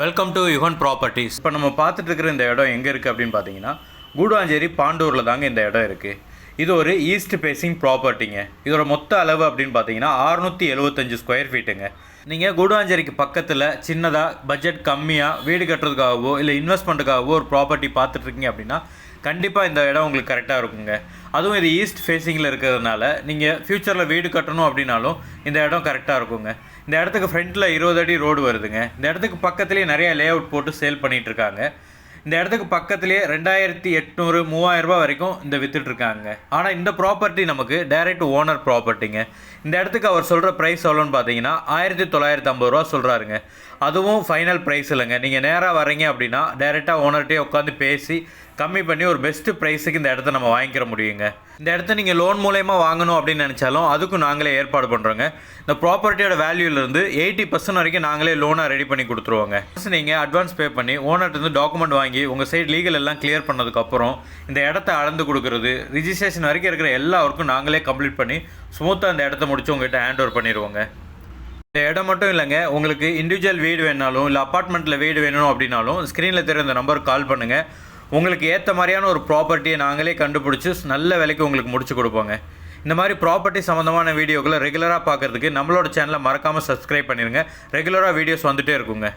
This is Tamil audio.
Welcome to Yugan properties. இப்போ நம்ம பார்த்துட்டு இருக்கிற இந்த இடம் எங்கே இருக்குது அப்படின்னு பார்த்தீங்கன்னா, கூடுவாஞ்சேரி பாண்டூரில் தாங்க இந்த இடம் இருக்குது. இது ஒரு ஈஸ்ட் ஃபேஸிங் ப்ராப்பர்ட்டிங்க. இதோட மொத்த அளவு அப்படின்னு பார்த்தீங்கன்னா 675 ஸ்கொயர் ஃபீட்டுங்க. நீங்கள் கூடுவாஞ்சேரிக்கு பக்கத்தில் சின்னதாக பட்ஜெட் கம்மியாக வீடு கட்டுறதுக்காகவோ இல்லை இன்வெஸ்ட்மெண்ட்டுக்காகவோ ஒரு ப்ராப்பர்ட்டி பார்த்துட்ருக்கீங்க அப்படின்னா கண்டிப்பாக இந்த இடம் உங்களுக்கு கரெக்டாக இருக்குங்க. அதுவும் இது ஈஸ்ட் ஃபேஸிங்கில் இருக்கிறதுனால நீங்கள் ஃப்யூச்சரில் வீடு கட்டணும் அப்படின்னாலும் இந்த இடம் கரெக்டாக இருக்குங்க. இந்த இடத்துக்கு ஃப்ரண்ட்டில் 20 அடி ரோடு வருதுங்க. இந்த இடத்துக்கு பக்கத்துலேயே நிறைய லே அவுட் போட்டு சேல் பண்ணிகிட்ருக்காங்க. இந்த இடத்துக்கு பக்கத்துலேயே 2800 3000 வரைக்கும் இந்த விற்றுட்ருக்காங்க. ஆனால் இந்த ப்ராப்பர்ட்டி நமக்கு டைரக்ட் ஓனர் ப்ராப்பர்ட்டிங்க. இந்த இடத்துக்கு அவர் சொல்கிற ப்ரைஸ் எவ்வளோன்னு பார்த்தீங்கன்னா 1950 சொல்கிறாருங்க. அதுவும் ஃபைனல் ப்ரைஸ் இல்லைங்க. நீங்கள் நேராக வரீங்க அப்படின்னா டைரெக்டாக ஓனர்கிட்டே உட்காந்து பேசி கம்மி பண்ணி ஒரு பெஸ்ட்டு ப்ரைஸுக்கு இந்த இடத்த நம்ம வாங்கிக்கிற முடியுங்க. இந்த இடத்த நீங்கள் லோன் மூலயமா வாங்கணும் அப்படின்னு நினச்சாலும் அதுக்கும் நாங்களே ஏற்பாடு பண்ணுறோங்க. இந்த ப்ராப்பர்ட்டியோட வேல்யூலேருந்து 80% வரைக்கும் நாங்களே லோனாக ரெடி பண்ணி கொடுத்துருவோங்க. நீங்கள் அட்வான்ஸ் பே பண்ணி ஓனர்கிட்ட டாக்குமெண்ட் வாங்கி உங்கள் சைடு லீகல் எல்லாம் கிளியர் பண்ணதுக்கப்புறம் இந்த இடத்த அளந்து கொடுக்குறது, ரிஜிஸ்ட்ரேஷன் வரைக்கும் இருக்கிற எல்லா ஒர்க்கும் நாங்களே கம்ப்ளீட் பண்ணி ஸ்மூத்தாக இந்த இடத்த முடிச்சு உங்கள்கிட்ட ஹேண்ட் ஓவர் பண்ணிடுவோங்க. இந்த இடம் மட்டும் இல்லைங்க, உங்களுக்கு இண்டிவிஜுவல் வீடு வேணாலும் இல்லை அப்பார்ட்மெண்ட்டில் வீடு வேணும் அப்படின்னாலும் ஸ்க்ரீனில் தெரிந்த நம்பருக்கு கால் பண்ணுங்கள். உங்களுக்கு ஏற்ற மாதிரியான ஒரு ப்ராப்பர்ட்டியை நாங்களே கண்டுபிடிச்சி நல்ல விலைக்கு உங்களுக்கு முடிச்சு கொடுப்போங்க. இந்த மாதிரி ப்ராப்பர்ட்டி சம்மந்தமான வீடியோக்களை ரெகுலராக பார்க்குறதுக்கு நம்மளோட சேனலை மறக்காமல் சப்ஸ்கிரைப் பண்ணிடுங்க. ரெகுலராக வீடியோஸ் வந்துகிட்டே இருக்குங்க.